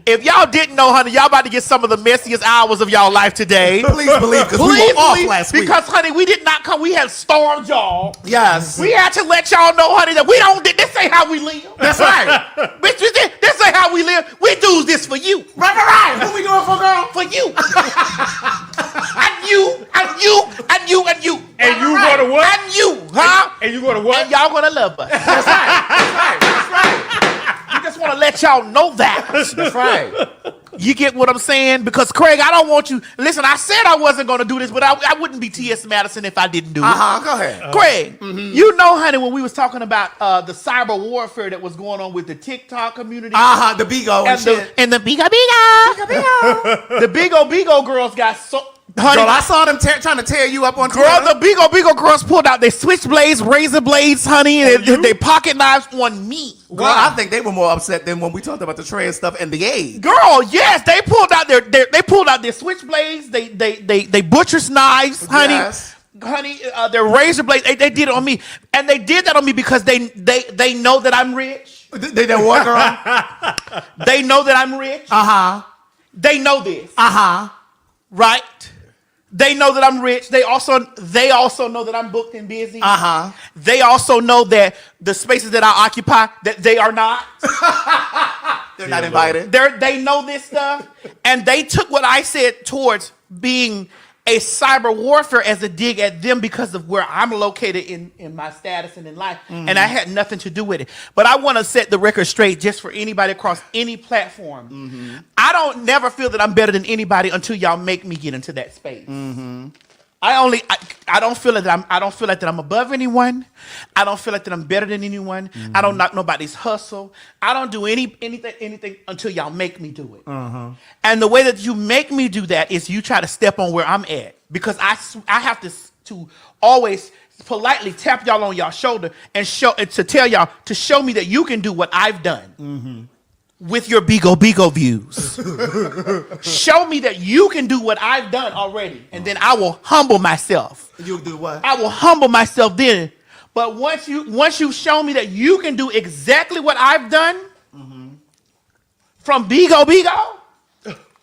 If y'all didn't know, honey, y'all about to get some of the messiest hours of y'all life today. Please believe, because we were off last week. Because, honey, we did not come. We had stormed y'all. Yes. We had to let y'all know, honey, that we don't. This ain't how we live. That's right. Bitch, this ain't how we live. We do this for you. Right. Who we doing for, girl? For you. and you. And you go to what? And you, huh? And you go to what? And y'all gonna love us. That's right. We just want to let y'all know that. That's right. You get what I'm saying? Because, Craig, I don't want you... Listen, I said I wasn't going to do this, but I wouldn't be T.S. Madison if I didn't do it. Go ahead. Craig, you know, honey, when we was talking about the cyber warfare that was going on with the TikTok community. The BIGO and shit. And the BIGO. The BIGO girls got so... Honey, Girl, I saw them trying to tear you up on Twitter. Twitter. The BIGO girls pulled out their switchblades, razor blades, honey, and they pocket knives on me. Girl, I think they were more upset than when we talked about the trans stuff and the AIDS. Girl, yes, they pulled out their switchblades, they butcher's knives, honey. Yes. Honey, their razor blades, they did it on me. And they did that on me because they know that I'm rich. They know what, girl? They know that I'm rich. They know this. Right? They know that I'm rich. They also know that I'm booked and busy. They also know that the spaces that I occupy, that they are not. They're not invited. They know this stuff. And they took what I said towards being a cyber warfare as a dig at them because of where I'm located in my status and in life. And I had nothing to do with it. But I want to set the record straight just for anybody across any platform. I don't never feel that I'm better than anybody until y'all make me get into that space. I don't feel like that I'm above anyone. I don't feel like that I'm better than anyone. I don't knock nobody's hustle. I don't do anything until y'all make me do it. And the way that you make me do that is you try to step on where I'm at, because I have to always politely tap y'all on y'all shoulder and to tell y'all to show me that you can do what I've done. With your BIGO views. Show me that you can do what I've done already, and then I will humble myself. You'll do what? I will humble myself then. But once you show me that you can do exactly what I've done, from BIGO,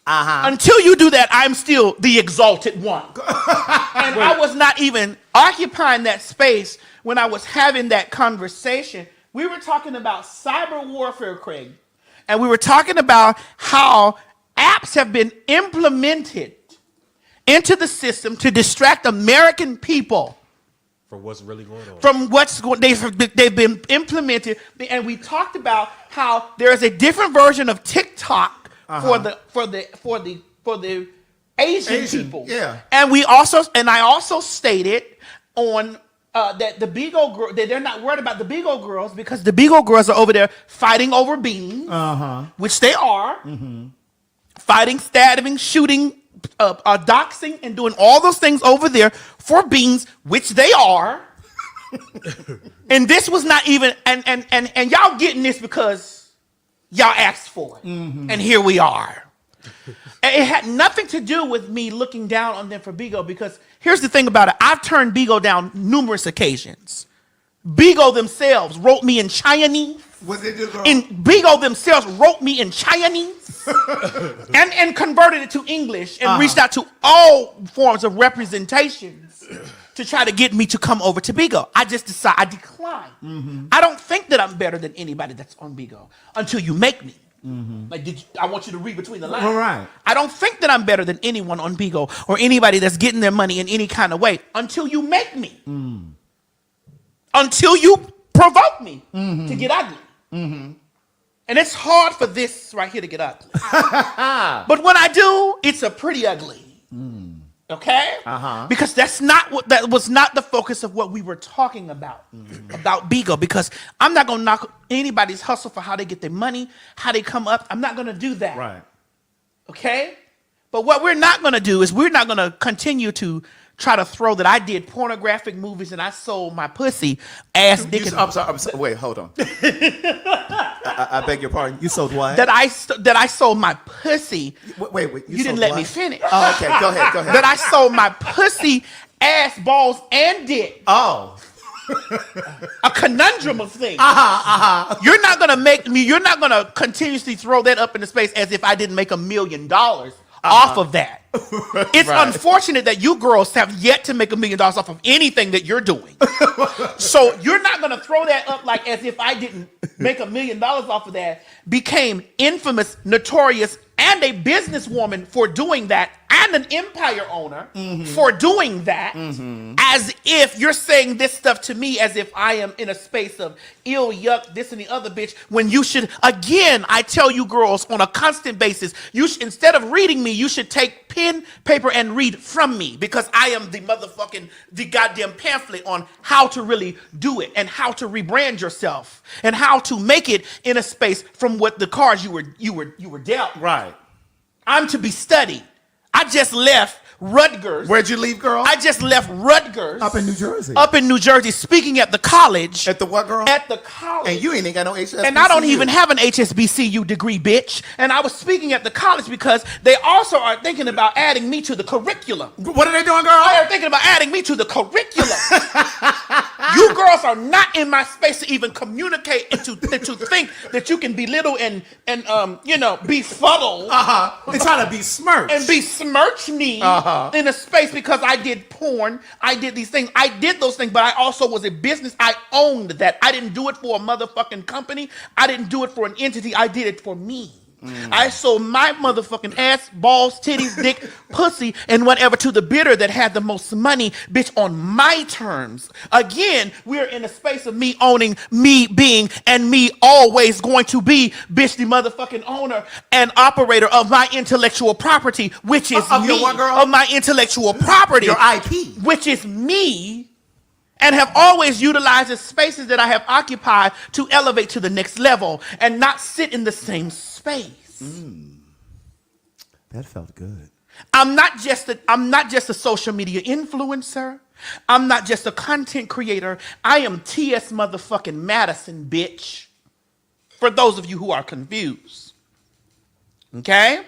until you do that, I'm still the exalted one. And I was not even occupying that space when I was having that conversation. We were talking about cyber warfare, Craig. And we were talking about how apps have been implemented into the system to distract American people from what's really going on. From what's going, they've been implemented, and we talked about how there is a different version of TikTok for the Asian people. Yeah. And I also stated on. That the BIGO girl, that they're not worried about the BIGO girls because the BIGO girls are over there fighting over beans, which they are, fighting, stabbing, shooting, doxing, and doing all those things over there for beans, which they are. And this was not even, and y'all getting this because y'all asked for it, and here we are. And it had nothing to do with me looking down on them for BIGO, because here's the thing about it. I've turned BIGO down numerous occasions. BIGO themselves wrote me in Chinese. Was it just BIGO themselves wrote me in Chinese and converted it to English and reached out to all forms of representations to try to get me to come over to BIGO. I declined. I don't think that I'm better than anybody that's on BIGO until you make me. Like, I want you to read between the lines. All right. I don't think that I'm better than anyone on BIGO or anybody that's getting their money in any kind of way until you make me. Until you provoke me to get ugly. And it's hard for this right here to get ugly. But when I do, it's a pretty ugly. Okay? Because that was not the focus of what we were talking about BIGO, because I'm not going to knock anybody's hustle for how they get their money, how they come up. I'm not going to do that. Right. Okay? But what we're not going to do is we're not going to continue to try to throw that I did pornographic movies and I sold my pussy ass dick. I'm sorry. Wait, hold on. I beg your pardon. You sold what? That I sold my pussy. Wait. You didn't let me finish. Oh, okay. Go ahead. That I sold my pussy, ass, balls, and dick. Oh. a conundrum of things. Uh-huh. You're not gonna continuously throw that up into space as if I didn't make $1 million off of that. It's unfortunate that you girls have yet to make $1 million off of anything that you're doing. So you're not gonna throw that up like as if I didn't make $1 million off of that, became infamous, notorious, and a businesswoman for doing that, and an empire owner for doing that, as if you're saying this stuff to me as if I am in a space of ill, yuck, this and the other, bitch, when you should, again, I tell you girls on a constant basis, instead of reading me, you should take pen, paper, and read from me, because I am the goddamn pamphlet on how to really do it, and how to rebrand yourself, and how to make it in a space from what the cards you were dealt. Right. I'm to be studied. I just left Rutgers. Where'd you leave, girl? I just left Rutgers. Up in New Jersey. Up in New Jersey, speaking at the college. At the what, girl? At the college. And you ain't got no HSBCU. And I don't even have an HSBCU degree, bitch. And I was speaking at the college because they also are thinking about adding me to the curriculum. What are they doing, girl? They are thinking about adding me to the curriculum. You girls are not in my space to even communicate and to think that you can belittle and befuddle. They're trying to besmirch. And besmirch me in a space because I did porn. I did these things. I did those things, but I also was a business. I owned that. I didn't do it for a motherfucking company. I didn't do it for an entity. I did it for me. I sold my motherfucking ass, balls, titties, dick, pussy, and whatever to the bidder that had the most money, bitch, on my terms. Again, we're in a space of me owning, me being, and me always going to be, bitch, the motherfucking owner and operator of my intellectual property, which is of me. your what, girl? Of my intellectual property. Your IP. Which is me. And have always utilized the spaces that I have occupied to elevate to the next level and not sit in the same space. That felt good. I'm not just a social media influencer. I'm not just a content creator. I am T.S. motherfucking Madison, bitch. For those of you who are confused. Okay?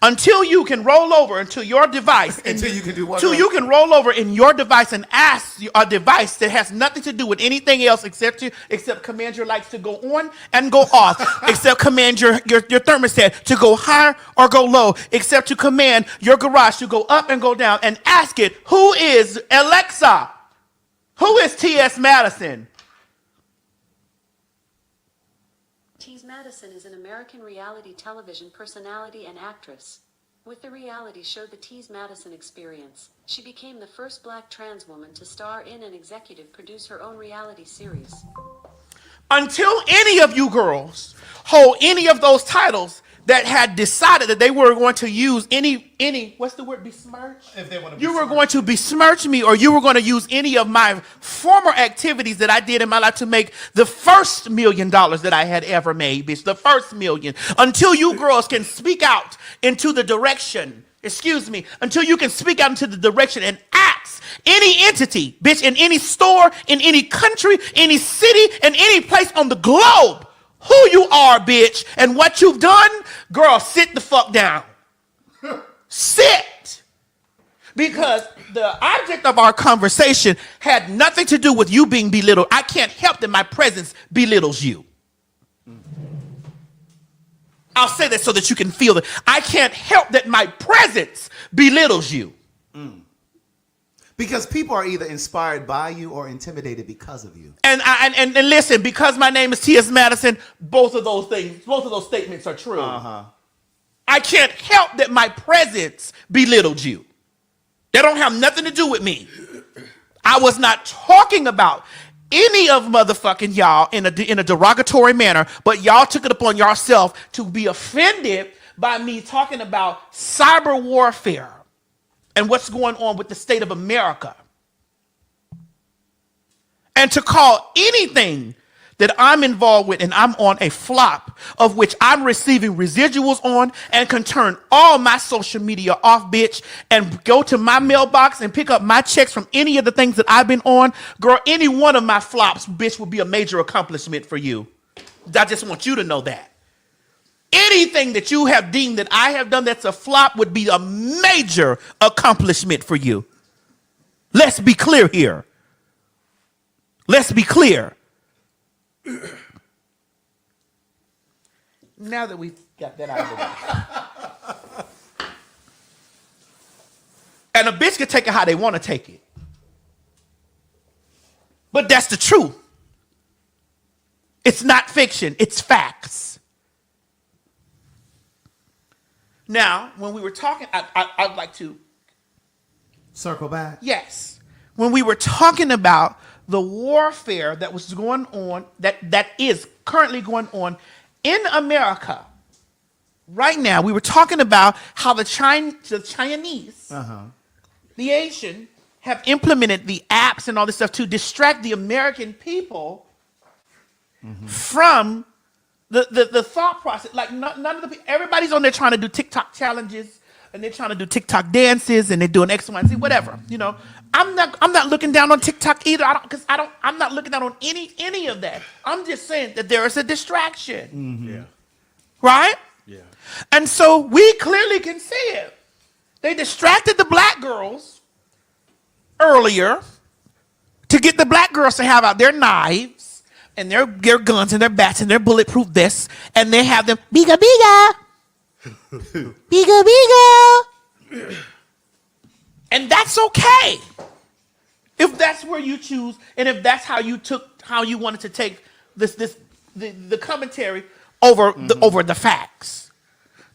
Until you can roll over into your device. Until you can do what? Until you can roll over in your device and ask a device that has nothing to do with anything else except command your lights to go on and go off. Except command your thermostat to go higher or go low. Except to command your garage to go up and go down. And ask it, who is Alexa? Who is T.S. Madison? Madison is an American reality television personality and actress. With the reality show The Tease Madison Experience, she became the first black trans woman to star in and executive produce her own reality series. Until any of you girls hold any of those titles that had decided that they were going to use any what's the word, besmirch? If they want to you were going to besmirch me, or you were going to use any of my former activities that I did in my life to make the first $1 million that I had ever made, bitch, the first $1 million. Until you girls can speak out into the direction, until you can speak out into the direction and ask any entity, bitch, in any store, in any country, any city, in any place on the globe, who you are, bitch, and what you've done, girl, sit the fuck down. Sit. Because the object of our conversation had nothing to do with you being belittled. I can't help that my presence belittles you. I'll say that so that you can feel it. I can't help that my presence belittles you. Because people are either inspired by you or intimidated because of you. And listen, because my name is T.S. Madison, both of those statements are true. I can't help that my presence belittled you. That don't have nothing to do with me. I was not talking about any of motherfucking y'all in a derogatory manner, but y'all took it upon yourself to be offended by me talking about cyber warfare and what's going on with the state of America. And to call anything that I'm involved with and I'm on a flop of which I'm receiving residuals on and can turn all my social media off, bitch, and go to my mailbox and pick up my checks from any of the things that I've been on, girl, any one of my flops, bitch, would be a major accomplishment for you. I just want you to know that. Anything that you have deemed that I have done that's a flop would be a major accomplishment for you. Let's be clear here. Let's be clear. Now that we've got that out of the way. And a bitch can take it how they want to take it. But that's the truth. It's not fiction, it's facts. Now, when we were talking, I'd like to circle back. Yes. When we were talking about the warfare that was going on, that is currently going on in America right now, we were talking about how the Chinese, the Asian, have implemented the apps and all this stuff to distract the American people from the thought process. Like none of the everybody's on there trying to do TikTok challenges and they're trying to do TikTok dances and they're doing X, Y, and Z, whatever. You know, I'm not looking down on TikTok either. I'm not looking down on any of that. I'm just saying that there is a distraction. Yeah. Right? Yeah. And so we clearly can see it. They distracted the black girls earlier to get the black girls to have out their knives and their guns and their bats and their bulletproof vests, and they have them biga biga, biga biga, and that's okay if that's where you choose and if that's how you wanted to take the commentary over the facts.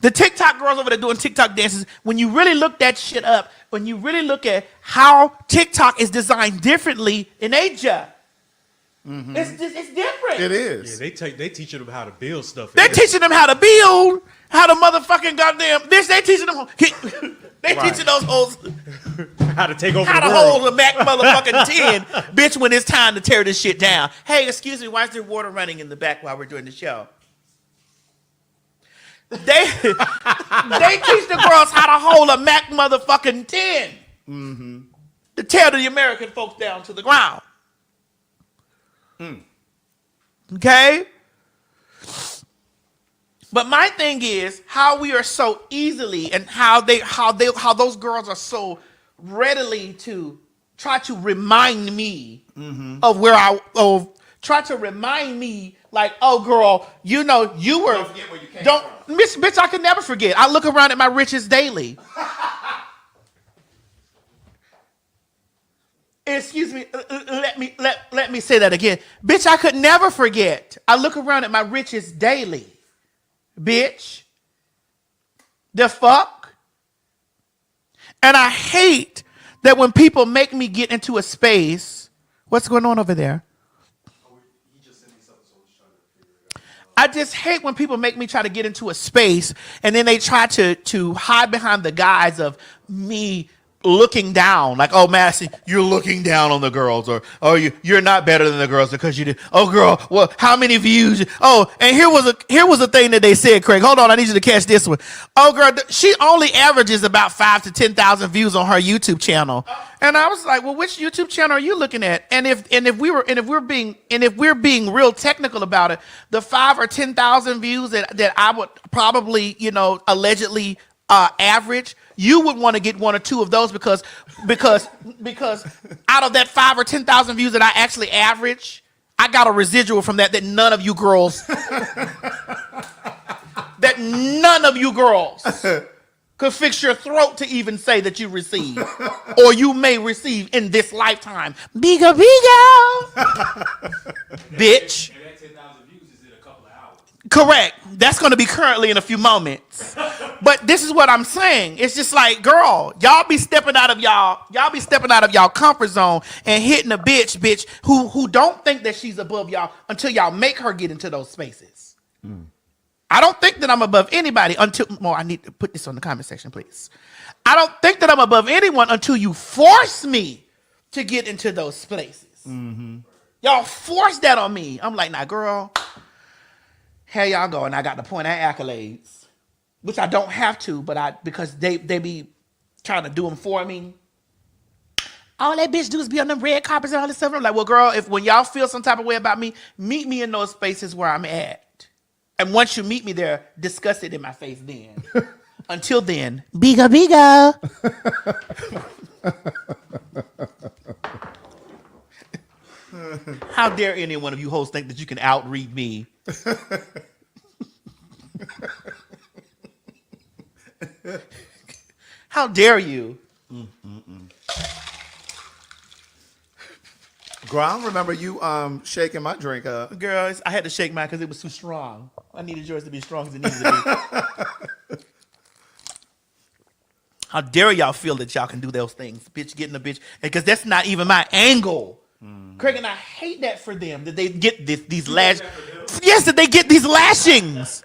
The TikTok girls over there doing TikTok dances, when you really look that shit up, when you really look at how TikTok is designed differently in Asia, it's different. It is. Yeah, they teaching them how to build stuff. They're teaching them how to build, how to motherfucking goddamn bitch. They teaching them. Teaching those hoes how to take over how the to world. hold a Mac motherfucking 10, bitch. When it's time to tear this shit down. Hey, excuse me, why is there water running in the back while we're doing the show? They teach the girls how to hold a Mac motherfucking 10 to tear the American folks down to the ground. Okay? But my thing is how we are so easily and how those girls are so readily to try to remind me of where try to remind me like, oh girl, you know, you were Don't forget where you came from. Bitch, I can never forget. I look around at my riches daily. Excuse me, let me say that again. Bitch, I could never forget. I look around at my riches daily. Bitch. The fuck? And I hate that when people make me get into a space. What's going on over there? I just hate when people make me try to get into a space and then they try to hide behind the guise of me looking down. Like, oh, Madison, you're looking down on the girls. Or you're not better than the girls because you did. Oh, girl, well, how many views? Oh, and here was a thing that they said, Craig. Hold on, I need you to catch this one. Oh, girl, she only averages about 5,000 to 10,000 views on her YouTube channel. And I was like, well, which YouTube channel are you looking at? And if we're being real technical about it, the 5,000 or 10,000 views that I would probably, allegedly average, you would want to get one or two of those because out of that 5,000 or 10,000 views that I actually average, I got a residual from that none of you girls could fix your throat to even say that you received or you may receive in this lifetime. Biga biga, bitch. And that 10,000 views is in a couple of hours. Correct. That's going to be currently in a few moments. But this is what I'm saying. It's just like, girl, y'all be stepping out of y'all comfort zone and hitting a bitch who don't think that she's above y'all until y'all make her get into those spaces. I don't think that I'm above anybody I need to put this on the comment section, please. I don't think that I'm above anyone until you force me to get into those places. Y'all force that on me. I'm like, nah, girl, here y'all go. And I got to point at Accolades, which I don't have to, but because they be trying to do them for me. All that bitch do is be on them red carpets and all this stuff. I'm like, well, girl, when y'all feel some type of way about me, meet me in those spaces where I'm at. And once you meet me there, discuss it in my face then. Until then, biga biga. How dare any one of you hoes think that you can outread me? How dare you? Girl, I don't remember you shaking my drink up. Girls, I had to shake mine because it was too strong. I needed yours to be strong as it needed to be. How dare y'all feel that y'all can do those things? Bitch, getting a bitch. Because that's not even my angle. Craig, and I hate that for them, that they get these lash. Yes, that they get these lashings.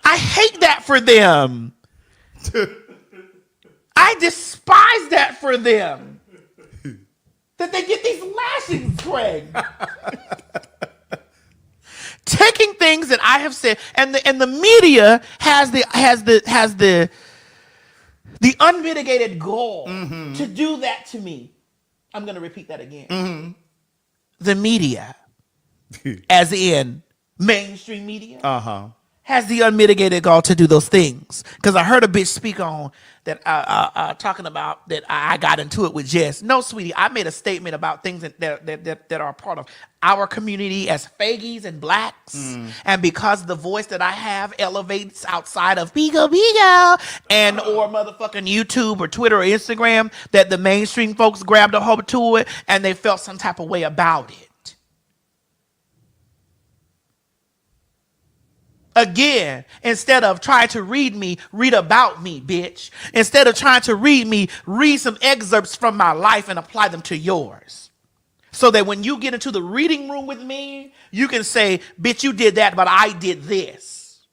I hate that for them. I despise that for them. That they get these lashings, Craig. Taking things that I have said, and the media has the unmitigated goal to do that to me. I'm going to repeat that again. The media, as in mainstream media, has the unmitigated goal to do those things. Because I heard a bitch speak on that, talking about that I got into it with Jess. No, sweetie, I made a statement about things that are part of our community as faggies and blacks. And because the voice that I have elevates outside of BIGO and or motherfucking YouTube or Twitter or Instagram, that the mainstream folks grabbed a hold to it and they felt some type of way about it. Again, instead of trying to read me, read about me, bitch. Instead of trying to read me, read some excerpts from my life and apply them to yours. So that when you get into the reading room with me, you can say, bitch, you did that, but I did this.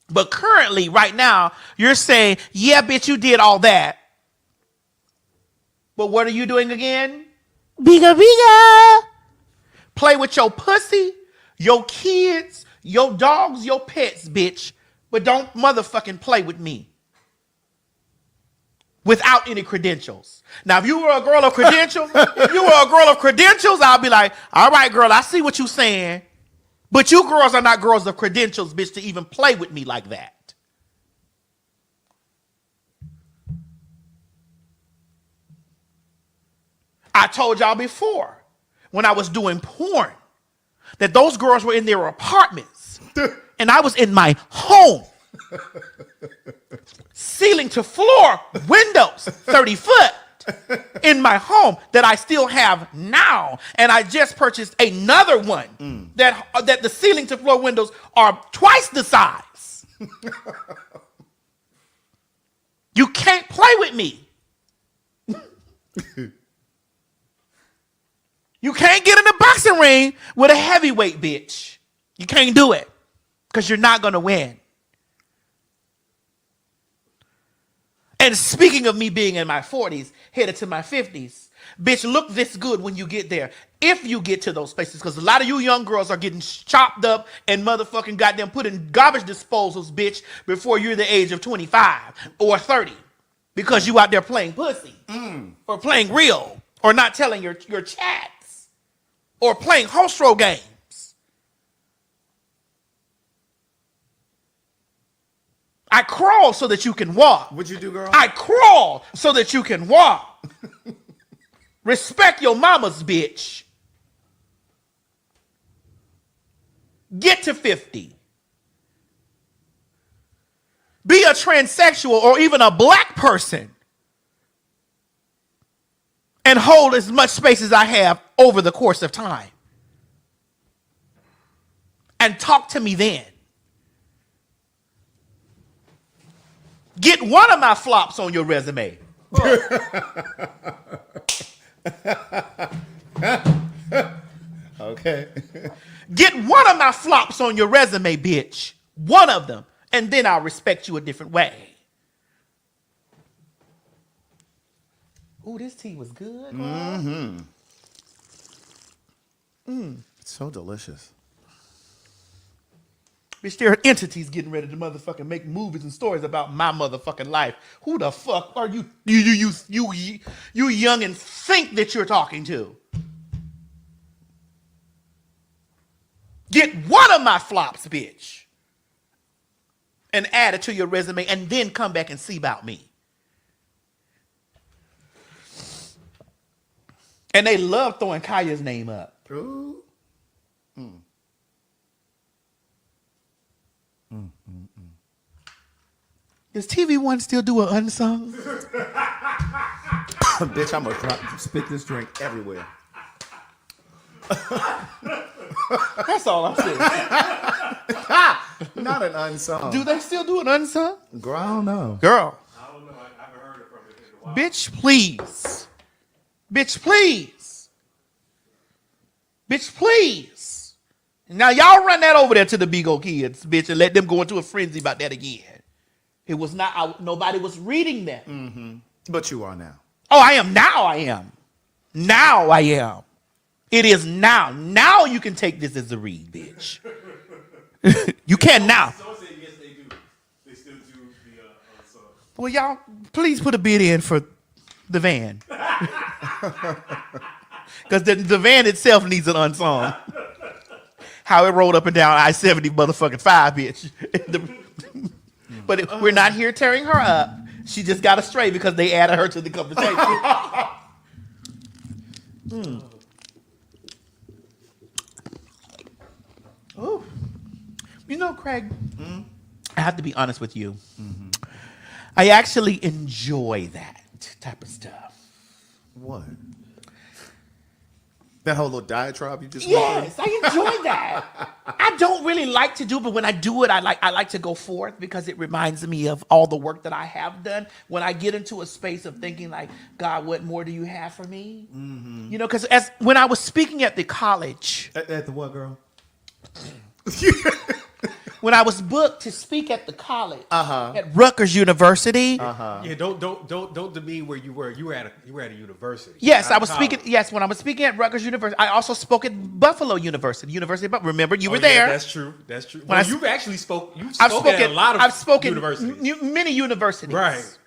But currently, right now, you're saying, yeah, bitch, you did all that. But what are you doing again? Biga. Play with your pussy, your kids, your dogs, your pets, bitch. But don't motherfucking play with me. Without any credentials. Now, if you were a girl of credentials, I'll be like, all right, girl, I see what you're saying. But you girls are not girls of credentials, bitch, to even play with me like that. I told y'all before, when I was doing porn, that those girls were in their apartments and I was in my home. Ceiling to floor, windows, 30 foot in my home that I still have now. And I just purchased another one that the ceiling to floor windows are twice the size. You can't play with me. You can't get in the boxing ring with a heavyweight, bitch. You can't do it because you're not going to win. And speaking of me being in my 40s, headed to my 50s, bitch, look this good when you get there. If you get to those places, because a lot of you young girls are getting chopped up and motherfucking goddamn put in garbage disposals, bitch, before you're the age of 25 or 30. Because you out there playing pussy or playing real or not telling your chats or playing hostro games. I crawl so that you can walk. What'd you do, girl? I crawl so that you can walk. Respect your mamas, bitch. Get to 50. Be a transsexual or even a black person and hold as much space as I have over the course of time. And talk to me then. Get one of my flops on your resume. Okay. Get one of my flops on your resume, bitch. One of them. And then I'll respect you a different way. Ooh, this tea was good. It's so delicious. Bitch, there are entities getting ready to motherfucking make movies and stories about my motherfucking life. Who the fuck are you young and think that you're talking to? Get one of my flops, bitch, and add it to your resume and then come back and see about me. And they love throwing Kaya's name up. Ooh. Does TV One still do an unsung? Bitch, I'm gonna spit this drink everywhere. That's all I'm saying. Not an unsung. Do they still do an unsung? Girl, I don't know. Girl. I don't know. I haven't heard it from it in a while. Bitch, please. Bitch, please. Bitch, please. Now y'all run that over there to the BIGO kids, bitch, and let them go into a frenzy about that again. It was not, nobody was reading that. But you are now. Oh, I am now. I am. Now I am. It is now. Now you can take this as a read, bitch. You can now. Someone said yes, they do. They still do the song. Well, y'all, please put a bid in for the van. Because the van itself needs an unsung. How it rolled up and down I-70 motherfucking 5, bitch. But we're not here tearing her up. She just got astray because they added her to the conversation. Ooh. You know, Craig, I have to be honest with you. I actually enjoy that type of stuff. What? That whole little diatribe you just went Yes, I enjoy that. I don't really like to do, but when I do it, I like to go forth because it reminds me of all the work that I have done. When I get into a space of thinking like, God, what more do you have for me? You know, because when I was speaking at the college, At the what, girl? when I was booked to speak at the college at Rutgers University. Yeah, don't demean where you were. You were at a university. Yes, not I was college. speaking. Yes, when I was speaking at Rutgers University, I also spoke at Buffalo University. But remember, you were Yeah, there. that's true. That's true. When Well, you've actually spoke. You've I've spoken spoken at a lot of I've spoken universities. many universities.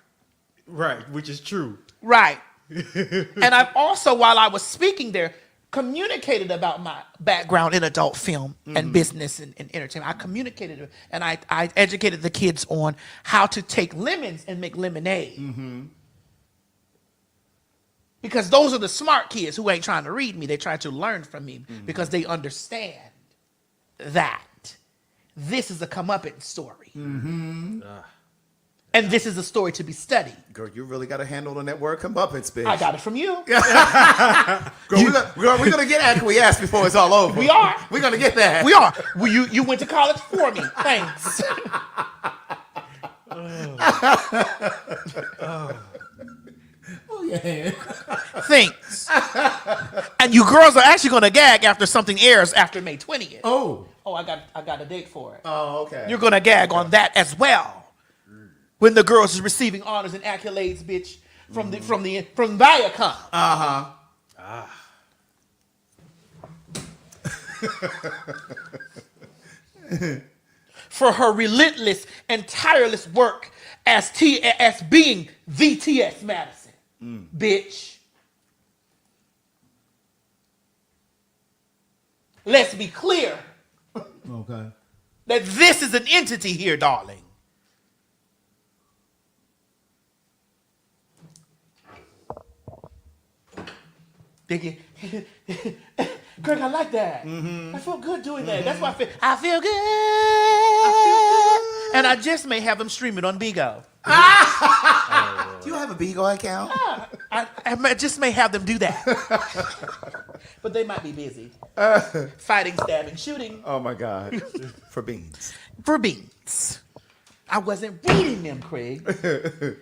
Right, which is true. Right. And I've also, while I was speaking there, communicated about my background in adult film and business and entertainment. I communicated and I educated the kids on how to take lemons and make lemonade. Because those are the smart kids who ain't trying to read me. They try to learn from me because they understand that this is a comeuppance story. And this is a story to be studied. Girl, you really got a handle on that word comeuppance, bitch. I got it from you. Girl, we're going to get acquiesced before it's all over. We are. We're going to get that. We are. Well, you went to college for me. Thanks. Oh, yeah. Thanks. And you girls are actually going to gag after something airs after May 20th. Oh. Oh, I got a date for it. Oh, okay. You're going to gag on that as well. When the girls is receiving honors and accolades, bitch, from Viacom. For her relentless and tireless work as being the T.S. Madison, bitch. Let's be clear Okay. that this is an entity here, darling. Craig, I like that. I feel good doing that. That's why I feel good. And I just may have them stream it on BIGO. Do you have a BIGO account? I just may have them do that. But they might be busy. Fighting, stabbing, shooting. Oh, my God. For beans. For beans. I wasn't reading them, Craig.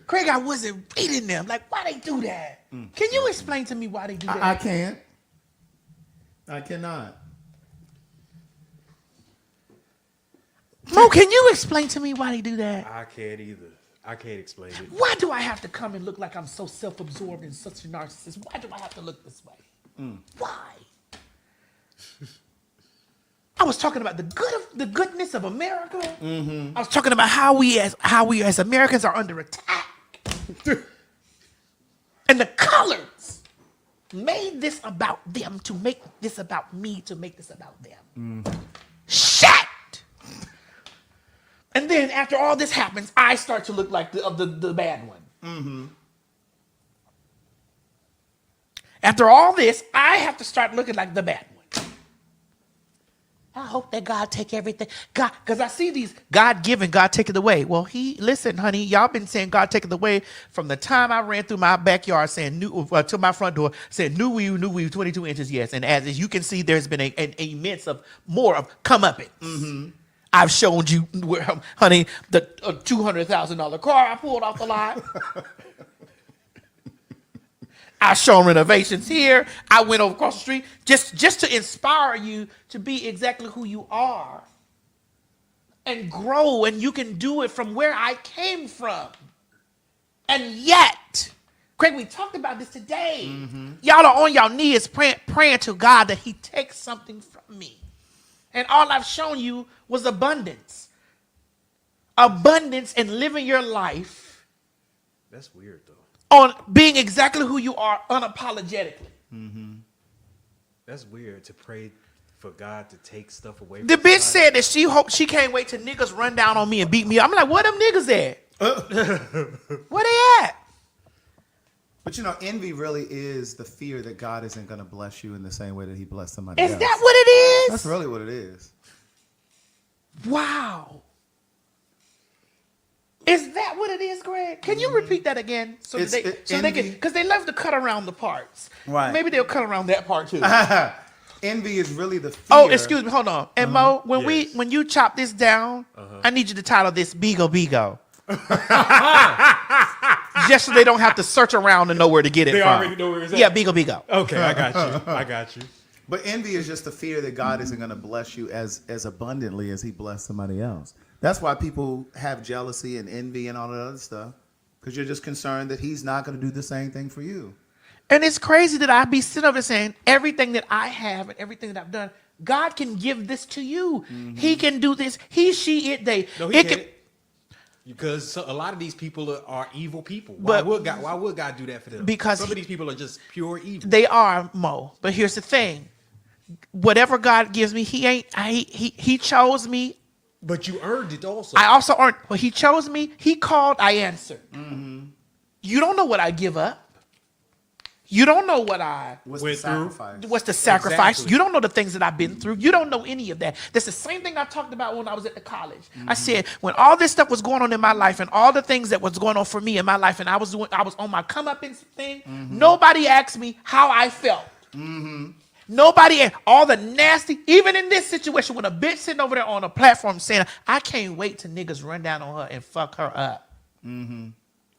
Craig, I wasn't reading them. Like, why they do that? Can you explain to me why they do that? I can't. I cannot. Mo, can you explain to me why they do that? I can't either. I can't explain it. Why do I have to come and look like I'm so self-absorbed and such a narcissist? Why do I have to look this way? Why? I was talking about the goodness of America. I was talking about how we as Americans are under attack. And the colors made this about them to make this about me, to make this about them. Shit! And then after all this happens, I start to look like the bad one. After all this, I have to start looking like the bad one. I hope that God take everything. God, because I see these God given, God take it away. Well, listen, honey, y'all been saying God take it away from the time I ran through my backyard saying to my front door saying new weave, 22 inches, yes. And as you can see, there's been an immense of more of comeuppance. Mm-hmm. I've shown you, honey, the $200,000 car I pulled off the lot. I shown renovations here. I went over across the street just to inspire you to be exactly who you are and grow, and you can do it from where I came from. And yet, Craig, we talked about this today. Mm-hmm. Y'all are on your knees praying to God that he takes something from me. And all I've shown you was abundance. Abundance in living your life. That's weird, though. On being exactly who you are unapologetically. Mm-hmm. That's weird to pray for God to take stuff away from the bitch somebody. said that she can't wait till niggas run down on me and beat me up. I'm like, where them niggas at? Where they at? But you know, envy really is the fear that God isn't going to bless you in the same way that he blessed somebody else. Is that what it is? That's really what it is. Wow. Is that what it is, Greg? Can you repeat that again? So they can, because they love to cut around the parts. Right. Maybe they'll cut around that part too. Envy is really the fear. Oh, excuse me, hold on. And Mo, when you chop this down, I need you to title this BIGO. Just so they don't have to search around and know where to get it They from. already know where it's at? Yeah, BIGO. Okay, I got you. But envy is just the fear that God isn't going to bless you as abundantly as he blessed somebody else. That's why people have jealousy and envy and all that other stuff, because you're just concerned that he's not going to do the same thing for you. And it's crazy that I be sitting over there saying everything that I have and everything that I've done, God can give this to you. Mm-hmm. He can do this. He, she, it, they. No, he can't. Because a lot of these people are evil people. Why would God do that for them? Because some of these people are just pure evil. They are, Mo. But here's the thing: whatever God gives me, He chose me. But you earned it also. I also earned. Well, He chose me. He called. I answered. Mm-hmm. You don't know what I give up. You don't know what I went through. Sacrifice. What's the sacrifice? Exactly. You don't know the things that I've been through. You don't know any of that. That's the same thing I talked about when I was at the college. Mm-hmm. I said, when all this stuff was going on in my life and all the things that was going on for me in my life, and I was on my comeuppance thing, nobody asked me how I felt. Mm-hmm. Nobody, all the nasty, even in this situation, when a bitch sitting over there on a platform saying, I can't wait till niggas run down on her and fuck her up. Mm-hmm.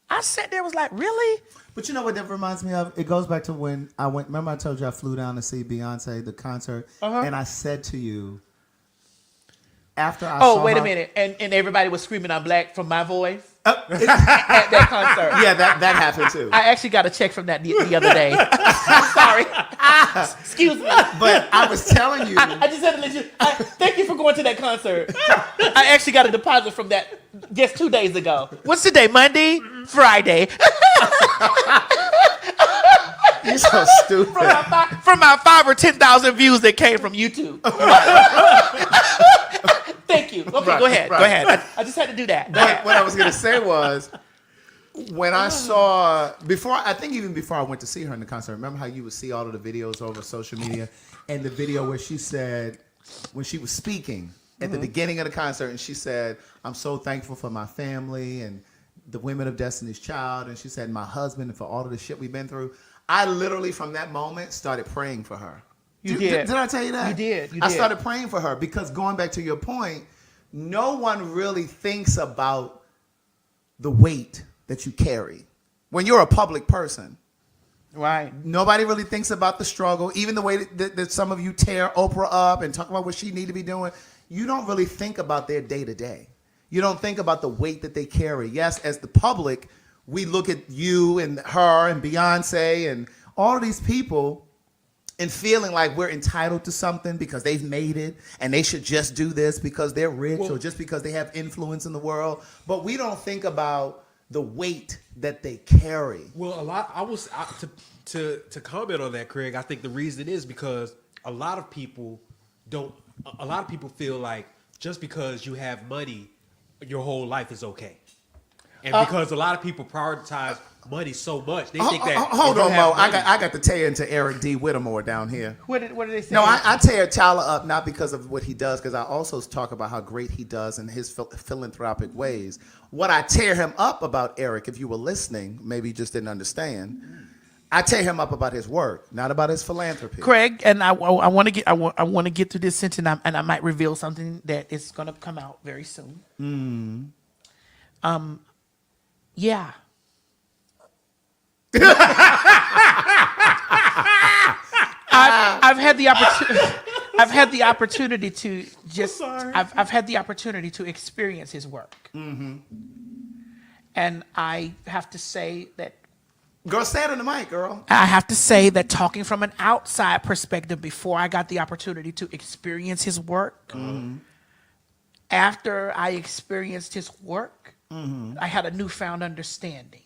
I sat there was like, really? But you know what that reminds me of? It goes back to when I went. Remember I told you I flew down to see Beyonce, the concert, and I said to you, after I saw wait her, a minute, and everybody was screaming I'm black from my voice at that concert. Yeah, that happened too. I actually got a check from that the other day. I'm sorry. Excuse me. But I was telling you. I just had to let you. Thank you for going to that concert. I actually got a deposit from that just 2 days ago. What's today? Monday? Friday. You're so stupid. From my 5,000 or 10,000 views that came from YouTube. Thank you. Okay, go ahead. Go ahead. I just had to do that. What I was going to say was, when I saw, even before I went to see her in the concert, remember how you would see all of the videos over social media, and the video where she said, when she was speaking at the beginning of the concert, and she said, I'm so thankful for my family and the women of Destiny's Child, and she said, my husband, and for all of the shit we've been through. I literally, from that moment, started praying for her. You did. Did I tell you that? You did. I started praying for her because, going back to your point, no one really thinks about the weight that you carry when you're a public person. Right. Nobody really thinks about the struggle, even the way that some of you tear Oprah up and talk about what she need to be doing. You don't really think about their day-to-day. You don't think about the weight that they carry. Yes, as the public, we look at you and her and Beyonce and all of these people and feeling like we're entitled to something because they've made it and they should just do this because they're rich or just because they have influence in the world. But we don't think about the weight that they carry. Well, to comment on that, Craig, I think the reason is because a lot of people feel like just because you have money, your whole life is okay. And because a lot of people prioritize money so much, they think that. Hold if you on, have Mo. money- I got to tear into Eric D. Whittemore down here. What did they say? No, I tear Tyler up not because of what he does, because I also talk about how great he does in his philanthropic ways. What I tear him up about Eric, if you were listening, maybe you just didn't understand. I tear him up about his work, not about his philanthropy. Craig, and I want to get through this sentence, and I might reveal something that is going to come out very soon. Yeah. I've had the opportunity. I've had the opportunity to just. I've had the opportunity to experience his work, and I have to say that. Girl, stand on the mic, girl. I have to say that talking from an outside perspective, before I got the opportunity to experience his work, after I experienced his work, I had a newfound understanding